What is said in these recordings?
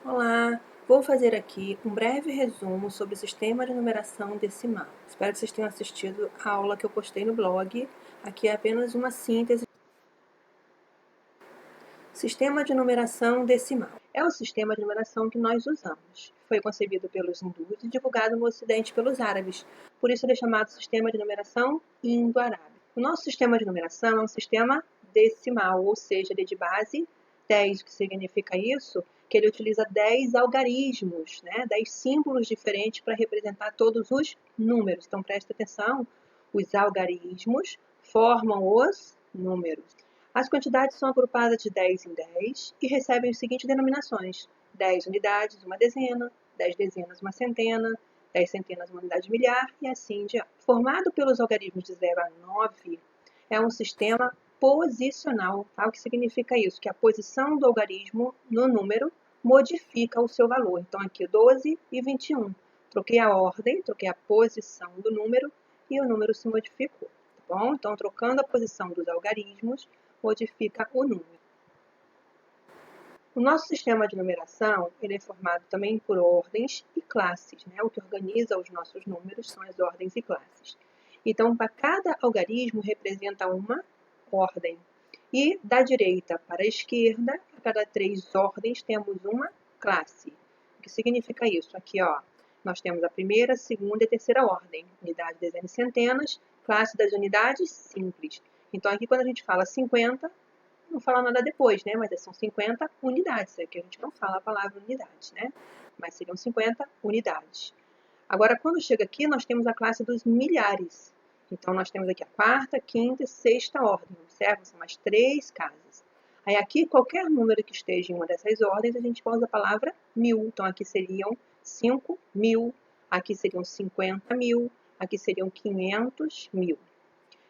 Olá, vou fazer aqui um breve resumo sobre o sistema de numeração decimal. Espero que vocês tenham assistido a aula que eu postei no blog. Aqui é apenas uma síntese. Sistema de numeração decimal. É o sistema de numeração que nós usamos. Foi concebido pelos hindus e divulgado no Ocidente pelos árabes. Por isso ele é chamado sistema de numeração indo-arábico. O nosso sistema de numeração é um sistema decimal, ou seja, ele é de base 10. O que significa isso? Que ele utiliza 10 algarismos, 10 símbolos diferentes para representar todos os números. Então, presta atenção, os algarismos formam os números. As quantidades são agrupadas de 10 em 10 e recebem as seguintes denominações: 10 unidades, uma dezena; 10 dezenas, uma centena; 10 centenas, uma unidade milhar, e assim diante. Formado pelos algarismos de 0 a 9, é um sistema posicional. Tá? O que significa isso? Que a posição do algarismo no número modifica o seu valor. Então, aqui 12 e 21. Troquei a ordem, troquei a posição do número e o número se modificou. Tá bom? Então, trocando a posição dos algarismos, modifica o número. O nosso sistema de numeração ele é formado também por ordens e classes. O que organiza os nossos números são as ordens e classes. Então, para cada algarismo representa uma ordem. E da direita para a esquerda, a cada 3 ordens temos uma classe. O que significa isso? Aqui, nós temos a primeira, segunda e terceira ordem. Unidade, dezena e centenas, classe das unidades simples. Então, aqui quando a gente fala 50, não fala nada depois, mas são 50 unidades. Aqui a gente não fala a palavra unidade, mas seriam 50 unidades. Agora, quando chega aqui, nós temos a classe dos milhares. Então, nós temos aqui a quarta, quinta e sexta ordem. Observa, são mais 3 casas. Aí, aqui, qualquer número que esteja em uma dessas ordens, a gente usa a palavra mil. Então, aqui seriam 5.000, aqui seriam 50.000, aqui seriam 500.000.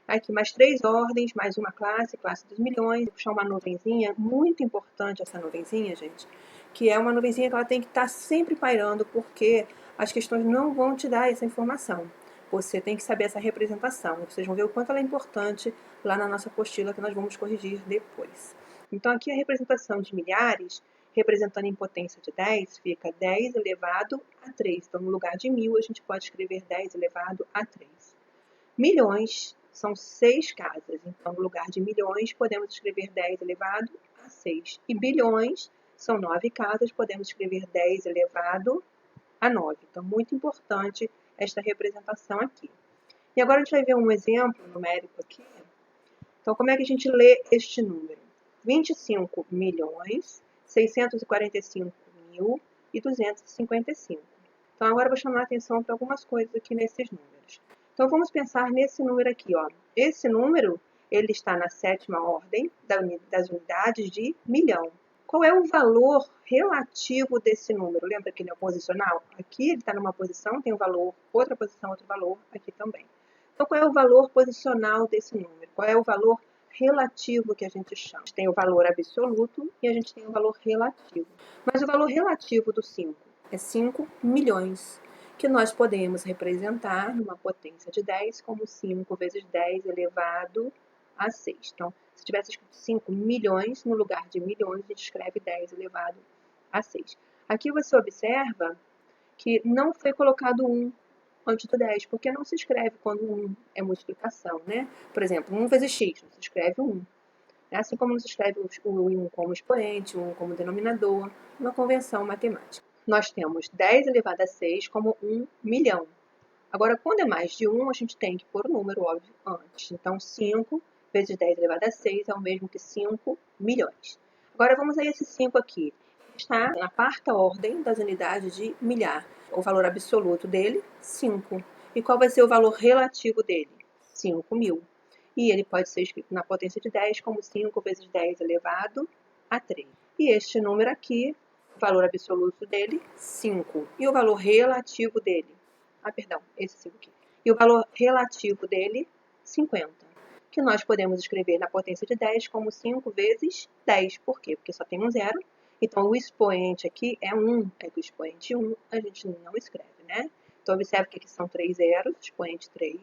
Aqui mais 3 ordens, mais uma classe, classe dos milhões. Vou puxar uma nuvenzinha, muito importante essa nuvenzinha, gente, que é uma nuvenzinha que ela tem que estar sempre pairando, porque as questões não vão te dar essa informação. Você tem que saber essa representação. Vocês vão ver o quanto ela é importante lá na nossa apostila, que nós vamos corrigir depois. Então, aqui a representação de milhares, representando em potência de 10, fica 10 elevado a 3. Então, no lugar de 1000, a gente pode escrever 10 elevado a 3. Milhões são 6 casas. Então, no lugar de milhões, podemos escrever 10 elevado a 6. E bilhões são 9 casas, podemos escrever 10 elevado a 9. Então, muito importante esta representação aqui. E agora a gente vai ver um exemplo numérico aqui. Então, como é que a gente lê este número? 25.645.255. Então, agora eu vou chamar a atenção para algumas coisas aqui nesses números. Então, vamos pensar nesse número aqui. Esse número ele está na 7ª ordem das unidades de milhão. Qual é o valor relativo desse número? Lembra que ele é posicional? Aqui ele está numa posição, tem um valor, outra posição, outro valor, aqui também. Então, qual é o valor posicional desse número? Qual é o valor relativo que a gente chama? A gente tem o valor absoluto e a gente tem o valor relativo. Mas o valor relativo do 5 é 5 milhões, que nós podemos representar numa potência de 10 como 5 vezes 10 elevado a 6. Então, se tivesse escrito 5 milhões, no lugar de milhões, a gente escreve 10 elevado a 6. Aqui você observa que não foi colocado 1 antes do 10, porque não se escreve quando 1 é multiplicação, Por exemplo, 1 vezes x, não se escreve 1. Assim como não se escreve o 1 como expoente, o 1 como denominador, uma convenção matemática. Nós temos 10 elevado a 6 como 1 milhão. Agora, quando é mais de 1, a gente tem que pôr o número, óbvio, antes. Então, 5 vezes 10 elevado a 6 é o mesmo que 5 milhões. Agora, vamos a esse 5 aqui. Está na 4ª ordem das unidades de milhar. O valor absoluto dele, 5. E qual vai ser o valor relativo dele? 5.000. E ele pode ser escrito na potência de 10 como 5 vezes 10 elevado a 3. E este número aqui, o valor absoluto dele, 5. E o valor relativo dele? Esse 5 aqui. E o valor relativo dele, 50. Que nós podemos escrever na potência de 10 como 5 vezes 10. Por quê? Porque só tem um zero. Então, o expoente aqui é 1. É que o expoente 1 a gente não escreve, Então, observe que aqui são 3 zeros, expoente 3.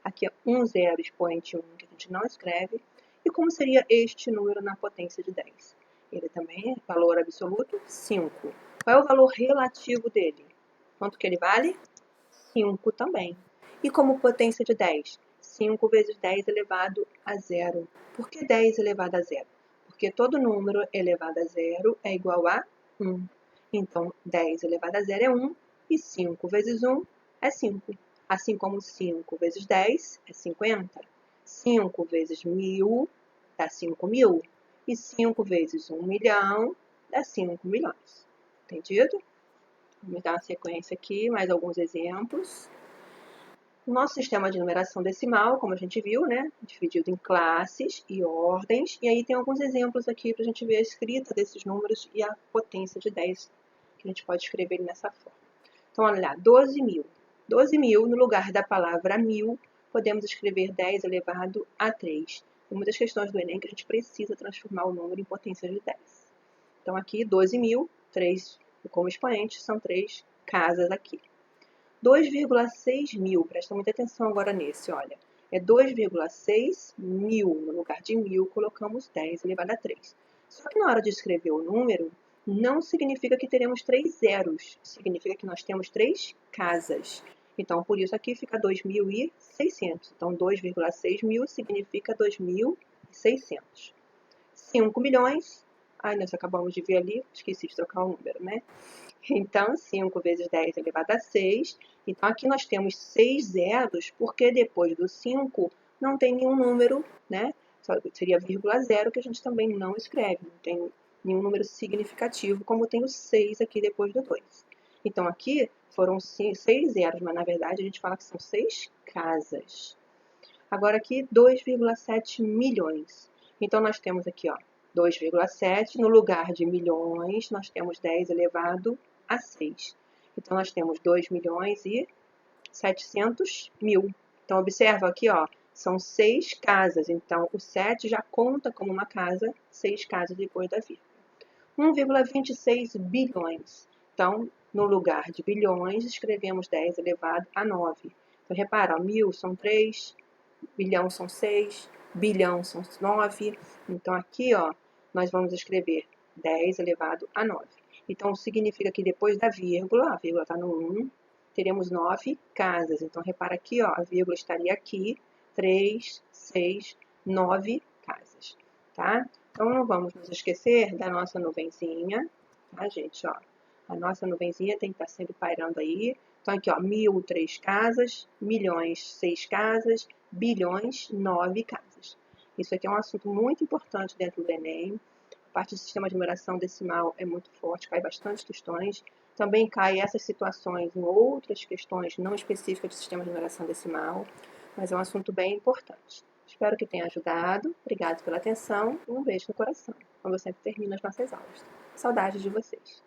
Aqui é 1 zero, expoente 1, que a gente não escreve. E como seria este número na potência de 10? Ele também é valor absoluto 5. Qual é o valor relativo dele? Quanto que ele vale? 5 também. E como potência de 10? 5 vezes 10 elevado a zero. Por que 10 elevado a zero? Porque todo número elevado a zero é igual a 1. Então, 10 elevado a zero é 1 e 5 vezes 1 é 5. Assim como 5 vezes 10 é 50. 5 vezes 1000 dá 5.000. E 5 vezes 1 milhão dá 5 milhões. Entendido? Vamos dar uma sequência aqui, mais alguns exemplos. O nosso sistema de numeração decimal, como a gente viu, né, dividido em classes e ordens, e aí tem alguns exemplos aqui para a gente ver a escrita desses números e a potência de 10, que a gente pode escrever nessa forma. Então, olha lá, 12.000. 12.000, no lugar da palavra 1000, podemos escrever 10 elevado a 3. Tem muitas questões do Enem que a gente precisa transformar o número em potência de 10. Então, aqui, 12.000, 3 como expoente, são 3 casas aqui. 2,6 mil, presta muita atenção agora nesse, olha. É 2,6 mil, no lugar de 1000, colocamos 10 elevado a 3. Só que na hora de escrever o número, não significa que teremos 3 zeros, significa que nós temos 3 casas. Então, por isso aqui fica 2.600. Então, 2,6 mil significa 2.600. 5 milhões, nós acabamos de ver ali, esqueci de trocar o número, né? Então, 5 vezes 10 elevado a 6. Então, aqui nós temos 6 zeros, porque depois do 5 não tem nenhum número, né? Seria vírgula zero, que a gente também não escreve. Não tem nenhum número significativo, como tem o 6 aqui depois do 2. Então, aqui foram 6 zeros, mas na verdade a gente fala que são 6 casas. Agora aqui, 2,7 milhões. Então, nós temos aqui, ó, 2,7. No lugar de milhões, nós temos 10 elevado a 6. Então, nós temos 2 milhões e 700 mil. Então, observa aqui, ó, são 6 casas. Então, o 7 já conta como uma casa, 6 casas depois da vírgula. 1,26 bilhões. Então, no lugar de bilhões, escrevemos 10 elevado a 9. Então, repara, ó, 1000 são 3, bilhão são 6, bilhão são 9. Então, aqui, ó, nós vamos escrever 10 elevado a 9. Então, significa que depois da vírgula, a vírgula está no 1, teremos 9 casas. Então, repara aqui, ó, a vírgula estaria aqui, 3, 6, 9 casas, tá? Então, não vamos nos esquecer da nossa nuvenzinha, tá, gente, ó? A nossa nuvenzinha tem que estar sempre pairando aí. Então, aqui, ó, 1000, 3 casas, milhões, 6 casas, bilhões, 9 casas. Isso aqui é um assunto muito importante dentro do Enem. A parte do sistema de numeração decimal é muito forte, cai bastante questões. Também cai essas situações em outras questões não específicas do sistema de numeração decimal, mas é um assunto bem importante. Espero que tenha ajudado. Obrigado pela atenção e um beijo no coração, como eu sempre termino as nossas aulas. Saudades de vocês.